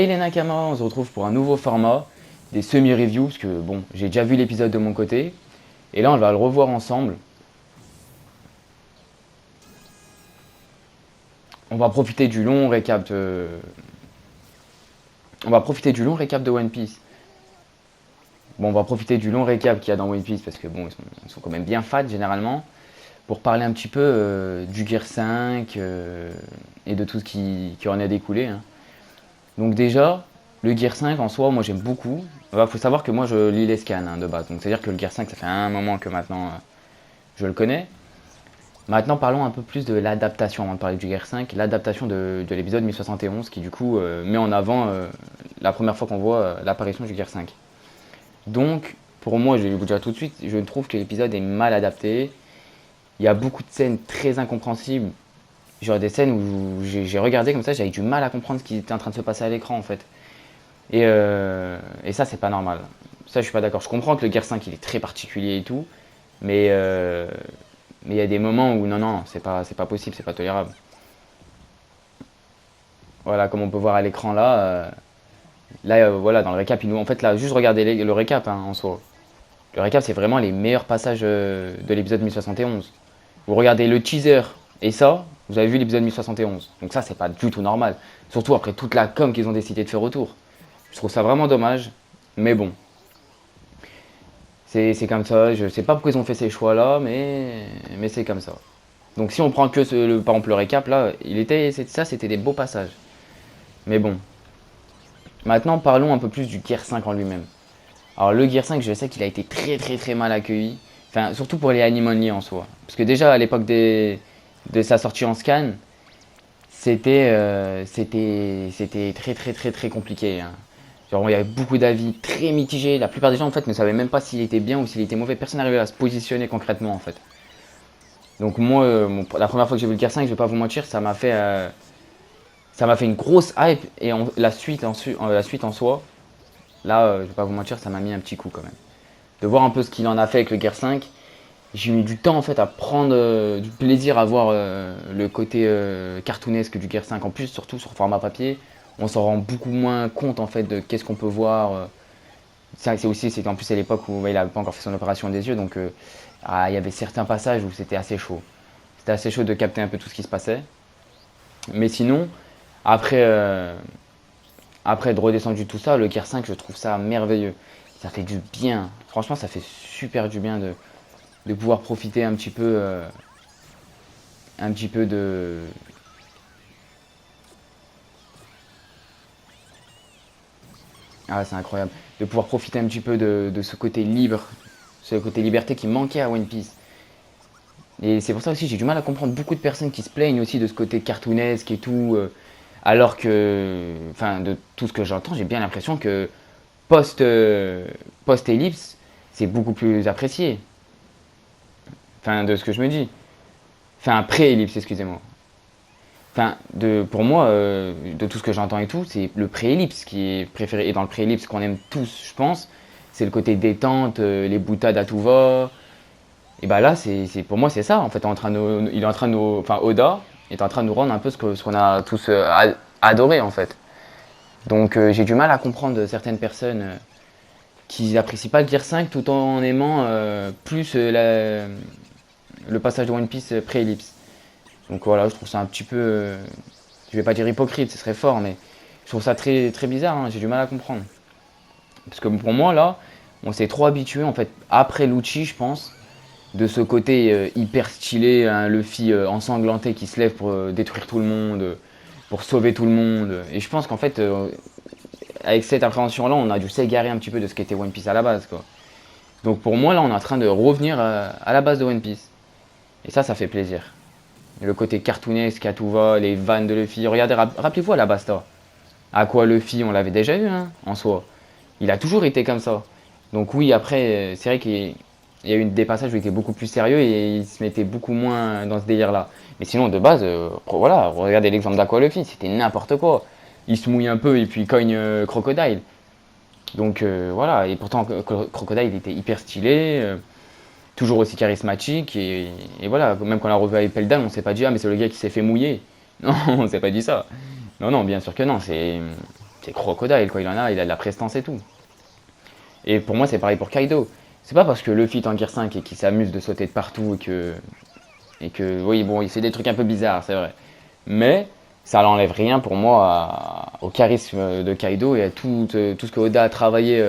Hey les Nakamas, on se retrouve pour un nouveau format, des semi-reviews, parce que bon, j'ai déjà vu l'épisode de mon côté, et là on va le revoir ensemble. On va profiter du long récap de... On va profiter du long récap de One Piece. Bon, on va profiter du long récap qu'il y a dans One Piece, parce que bon, ils sont quand même bien fat généralement, pour parler un petit peu du Gear 5 et de tout ce qui en a découlé, hein. Donc déjà, le Gear 5 en soi, moi j'aime beaucoup. Il faut savoir que moi je lis les scans, hein, de base. Donc c'est-à-dire que le Gear 5, ça fait un moment que maintenant je le connais. Maintenant parlons un peu plus de l'adaptation avant de parler du Gear 5. L'adaptation de l'épisode 1071 qui du coup met en avant la première fois qu'on voit l'apparition du Gear 5. Donc pour moi, je vais vous dire tout de suite, je trouve que l'épisode est mal adapté. Il y a beaucoup de scènes très incompréhensibles. Genre des scènes où j'ai regardé comme ça, j'avais du mal à comprendre ce qui était en train de se passer à l'écran en fait. Et ça, c'est pas normal. Ça, je suis pas d'accord. Je comprends que le Gear 5 il est très particulier et tout, mais il y a des moments où non, c'est pas possible, c'est pas tolérable. Voilà, comme on peut voir à l'écran là, voilà, dans le récap, en fait, là, juste regardez le récap, hein, en soi. Le récap, c'est vraiment les meilleurs passages de l'épisode 1071. Vous regardez le teaser et ça, vous avez vu l'épisode 1071. Donc ça, c'est pas du tout normal. Surtout après toute la com qu'ils ont décidé de faire autour. Je trouve ça vraiment dommage, mais bon. C'est comme ça, je sais pas pourquoi ils ont fait ces choix-là, mais c'est comme ça. Donc si on prend que par exemple le récap, là, c'était des beaux passages. Mais bon. Maintenant, parlons un peu plus du Gear 5 en lui-même. Alors le Gear 5, je sais qu'il a été très très très mal accueilli. Enfin, surtout pour les anime only en soi. Parce que déjà à l'époque de sa sortie en scan, c'était très très très très compliqué, hein. Genre, il y avait beaucoup d'avis très mitigés. La plupart des gens en fait ne savaient même pas s'il était bien ou s'il était mauvais. Personne n'arrivait à se positionner concrètement en fait. Donc moi, la première fois que j'ai vu le Gear 5, je vais pas vous mentir, ça m'a fait une grosse hype et la suite en soi, là, je vais pas vous mentir, ça m'a mis un petit coup quand même. De voir un peu ce qu'il en a fait avec le Gear 5, j'ai mis du temps en fait à prendre du plaisir à voir le côté cartoonesque du Gear 5. En plus, surtout sur format papier, on s'en rend beaucoup moins compte en fait de qu'est-ce qu'on peut voir. En plus c'est l'époque où il n'avait pas encore fait son opération des yeux, donc il y avait certains passages où c'était assez chaud. C'était assez chaud de capter un peu tout ce qui se passait. Mais sinon, après, après de redescendre du tout ça, le Gear 5, je trouve ça merveilleux. Ça fait du bien. Franchement, ça fait super du bien de pouvoir profiter un petit peu de. Ah, c'est incroyable. De pouvoir profiter un petit peu de ce côté libre, ce côté liberté qui manquait à One Piece. Et c'est pour ça aussi j'ai du mal à comprendre beaucoup de personnes qui se plaignent aussi de ce côté cartoonesque et tout, alors que, enfin, de tout ce que j'entends, j'ai bien l'impression que post, post ellipse, c'est beaucoup plus apprécié. Enfin, de ce que je me dis. Enfin, pré ellipse, excusez-moi. Enfin, pour moi, de tout ce que j'entends et tout, c'est le pré-ellipse qui est préféré. Et dans le pré-ellipse qu'on aime tous, je pense, c'est le côté détente, les boutades à tout va. Et bah là, pour moi, c'est ça. En fait, il est en train de enfin, Oda est en train de nous rendre un peu ce qu'on a tous adoré, en fait. Donc, j'ai du mal à comprendre certaines personnes qui apprécient pas le Gear 5 tout en aimant plus le passage de One Piece pré-ellipse. Donc voilà, je trouve ça un petit peu, je vais pas dire hypocrite, ce serait fort, mais je trouve ça très, très bizarre, hein, j'ai du mal à comprendre. Parce que pour moi, là, on s'est trop habitué, en fait, après Lucci, je pense, de ce côté hyper stylé, un Luffy ensanglanté qui se lève pour détruire tout le monde, pour sauver tout le monde. Et je pense qu'en fait, avec cette appréhension-là, on a dû s'égarer un petit peu de ce qu'était One Piece à la base, quoi. Donc pour moi, là, on est en train de revenir à la base de One Piece. Et ça fait plaisir. Le côté cartoonesque à tout va, les vannes de Luffy. Regardez, rappelez-vous à la Basta. À quoi Luffy, on l'avait déjà eu, hein, en soi. Il a toujours été comme ça. Donc oui, après, c'est vrai qu'il y a eu des passages où il était beaucoup plus sérieux et il se mettait beaucoup moins dans ce délire-là. Mais sinon, de base, voilà, regardez l'exemple d'Aqua Luffy, c'était n'importe quoi. Il se mouille un peu et puis il cogne Crocodile. Donc voilà, et pourtant Crocodile il était hyper stylé, toujours aussi charismatique, et voilà, même quand on l'a revu avec Peldan, on s'est pas dit ah mais c'est le gars qui s'est fait mouiller. Non, on s'est pas dit ça. Non, non, bien sûr que non, c'est Crocodile, quoi. Il a de la prestance et tout. Et pour moi, c'est pareil pour Kaido. C'est pas parce que Luffy est en Gear 5 et qu'il s'amuse de sauter de partout oui, bon, il fait des trucs un peu bizarres, c'est vrai. Mais ça n'enlève rien pour moi au charisme de Kaido et à tout ce que Oda a travaillé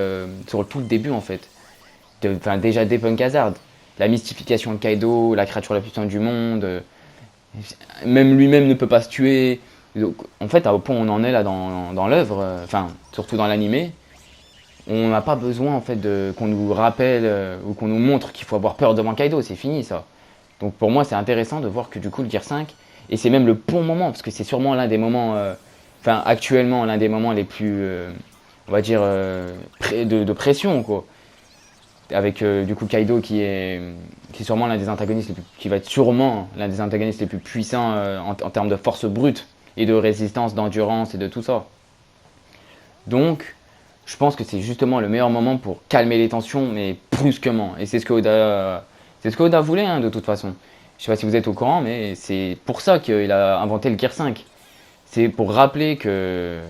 sur tout le début, en fait. Enfin, déjà dès Punk Hazard. La mystification de Kaido, la créature la plus puissante du monde, même lui-même ne peut pas se tuer. Donc, en fait, au point où on en est là dans l'œuvre, enfin, surtout dans l'animé, on n'a pas besoin en fait qu'on nous rappelle ou qu'on nous montre qu'il faut avoir peur devant Kaido, c'est fini ça. Donc pour moi c'est intéressant de voir que du coup le Gear 5, et c'est même le bon moment, parce que c'est sûrement l'un des moments, enfin actuellement l'un des moments les plus, on va dire, de pression quoi. Avec du coup Kaido qui est sûrement l'un des antagonistes, qui va être sûrement l'un des antagonistes les plus puissants en termes de force brute et de résistance, d'endurance et de tout ça. Donc je pense que c'est justement le meilleur moment pour calmer les tensions, mais brusquement. Et c'est ce que Oda voulait, hein, de toute façon. Je sais pas si vous êtes au courant, mais c'est pour ça qu'il a inventé le Gear 5. C'est pour rappeler que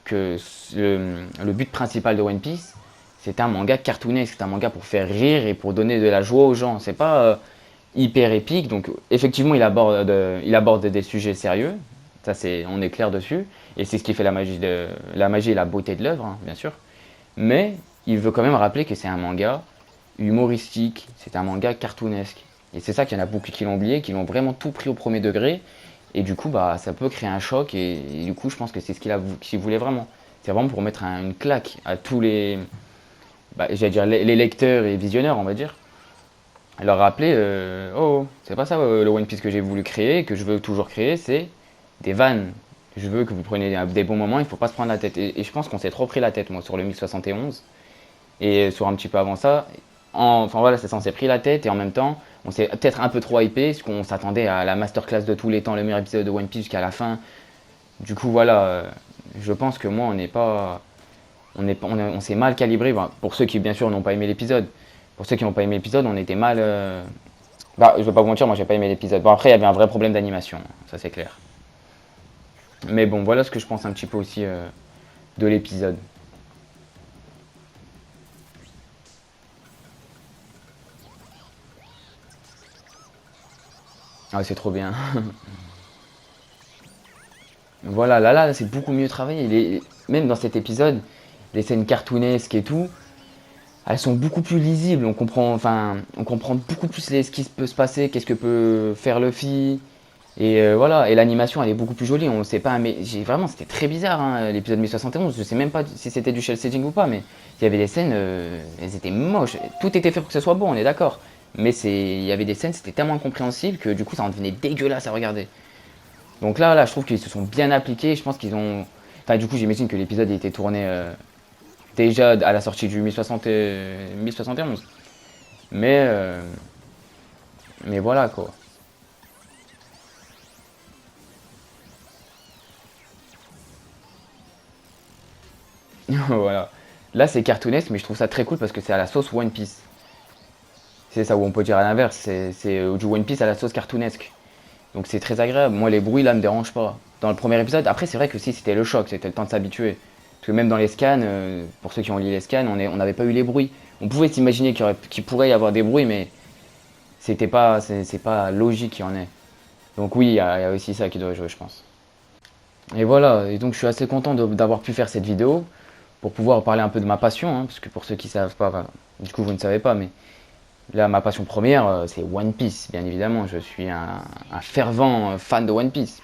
le but principal de One Piece, c'est un manga cartoonesque, c'est un manga pour faire rire et pour donner de la joie aux gens. C'est pas hyper épique, donc effectivement il aborde des sujets sérieux, ça on est clair dessus, et c'est ce qui fait la magie et la beauté de l'œuvre, hein, bien sûr. Mais il veut quand même rappeler que c'est un manga humoristique, c'est un manga cartoonesque. Et c'est ça qu'il y en a beaucoup qui l'ont oublié, qui l'ont vraiment tout pris au premier degré, et du coup bah ça peut créer un choc, et du coup je pense que c'est ce qu'il voulait vraiment. C'est vraiment pour mettre une claque à tous j'allais dire les lecteurs et visionneurs, on va dire, leur rappeler oh, c'est pas ça le One Piece que j'ai voulu créer, que je veux toujours créer, c'est des vannes. Je veux que vous preniez des bons moments, il faut pas se prendre la tête. Et je pense qu'on s'est trop pris la tête, moi, sur le 1071 et sur un petit peu avant ça. Enfin voilà, ça s'est pris la tête et en même temps, on s'est peut-être un peu trop hypé, parce qu'on s'attendait à la masterclass de tous les temps, le meilleur épisode de One Piece jusqu'à la fin. Du coup, voilà, je pense que moi, on s'est mal calibré. Bon, pour ceux qui, bien sûr, n'ont pas aimé l'épisode. Pour ceux qui n'ont pas aimé l'épisode, on était mal. Bah, je vais pas vous mentir, moi, j'ai pas aimé l'épisode. Bon, après, il y avait un vrai problème d'animation, ça c'est clair. Mais bon, voilà ce que je pense un petit peu aussi de l'épisode. Ah, c'est trop bien. Voilà, là, c'est beaucoup mieux travaillé. Même dans cet épisode, les scènes cartoonesques et tout, elles sont beaucoup plus lisibles. On comprend beaucoup plus ce qui peut se passer, qu'est-ce que peut faire Luffy. Et voilà, et l'animation elle est beaucoup plus jolie. On sait pas, mais vraiment c'était très bizarre hein, l'épisode 1071. Je sais même pas si c'était du shell shading ou pas, mais il y avait des scènes, elles étaient moches. Tout était fait pour que ce soit bon, on est d'accord. Mais il y avait des scènes, c'était tellement incompréhensible que du coup ça en devenait dégueulasse à regarder. Donc là, je trouve qu'ils se sont bien appliqués. Je pense qu'ils ont. Enfin, du coup, j'imagine que l'épisode a été tourné déjà à la sortie du 1071. Mais, euh, mais voilà quoi. Voilà. Là, c'est cartoonesque, mais je trouve ça très cool parce que c'est à la sauce One Piece. C'est ça où on peut dire à l'inverse, c'est du One Piece à la sauce cartoonesque. Donc c'est très agréable. Moi, les bruits là me dérangent pas. Dans le premier épisode, après, c'est vrai que si c'était le choc, c'était le temps de s'habituer. Parce que même dans les scans, pour ceux qui ont lu les scans, on n'avait pas eu les bruits. On pouvait s'imaginer qu'il pourrait y avoir des bruits, mais c'est pas logique qu'il y en ait. Donc oui, il y a aussi ça qui doit jouer, je pense. Et voilà, et donc je suis assez content d'avoir pu faire cette vidéo pour pouvoir parler un peu de ma passion, hein, parce que pour ceux qui savent pas, enfin, du coup vous ne savez pas, mais là ma passion première c'est One Piece, bien évidemment. Je suis un fervent fan de One Piece.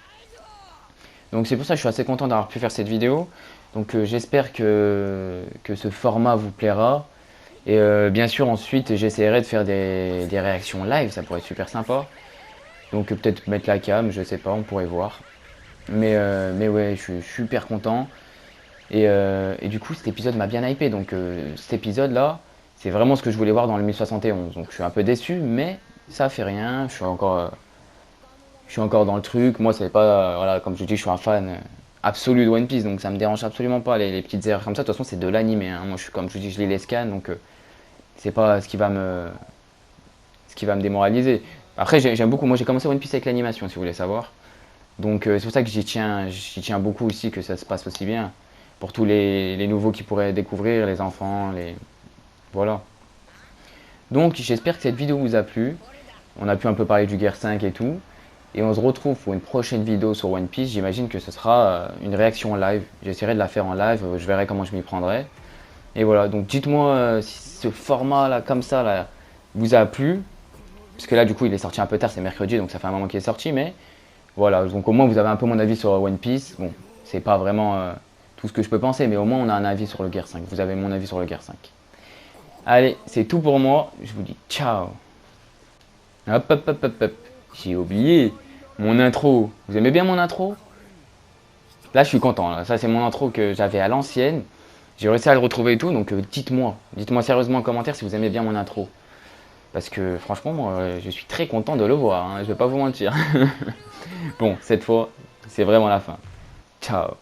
Donc c'est pour ça que je suis assez content d'avoir pu faire cette vidéo. Donc j'espère que ce format vous plaira. Et bien sûr ensuite j'essaierai de faire des réactions live, ça pourrait être super sympa. Donc peut-être mettre la cam, je sais pas, on pourrait voir. Mais ouais, je suis super content. Et du coup, cet épisode m'a bien hypé. Donc, cet épisode-là, c'est vraiment ce que je voulais voir dans le 1071. Donc, je suis un peu déçu, mais ça fait rien. Je suis encore dans le truc. Moi, c'est pas. Voilà, comme je dis, je suis un fan absolu de One Piece. Donc, ça me dérange absolument pas les petites erreurs comme ça. De toute façon, c'est de l'animé, hein. Moi, comme je dis, je lis les scans. Donc, c'est pas ce qui va me démoraliser. Après, j'aime beaucoup. Moi, j'ai commencé One Piece avec l'animation, si vous voulez savoir. Donc, c'est pour ça que j'y tiens beaucoup aussi, que ça se passe aussi bien. pour tous les nouveaux qui pourraient découvrir, les enfants, les... Voilà. Donc j'espère que cette vidéo vous a plu. On a pu un peu parler du Gear 5 et tout. Et on se retrouve pour une prochaine vidéo sur One Piece. J'imagine que ce sera une réaction en live. J'essaierai de la faire en live, je verrai comment je m'y prendrai. Et voilà, donc dites-moi si ce format là, comme ça, là, vous a plu. Parce que là, du coup, il est sorti un peu tard, c'est mercredi, donc ça fait un moment qu'il est sorti. Mais voilà, donc au moins vous avez un peu mon avis sur One Piece. Bon, c'est pas vraiment tout ce que je peux penser, mais au moins on a un avis sur le Gear 5. Vous avez mon avis sur le Gear 5. Allez, c'est tout pour moi. Je vous dis ciao. Hop, hop, hop, hop, hop. J'ai oublié mon intro. Vous aimez bien mon intro? Là, je suis content. Là. Ça, c'est mon intro que j'avais à l'ancienne. J'ai réussi à le retrouver et tout, donc dites-moi. Dites-moi sérieusement en commentaire si vous aimez bien mon intro. Parce que franchement, moi, je suis très content de le voir. Hein. Je vais pas vous mentir. Bon, cette fois, c'est vraiment la fin. Ciao.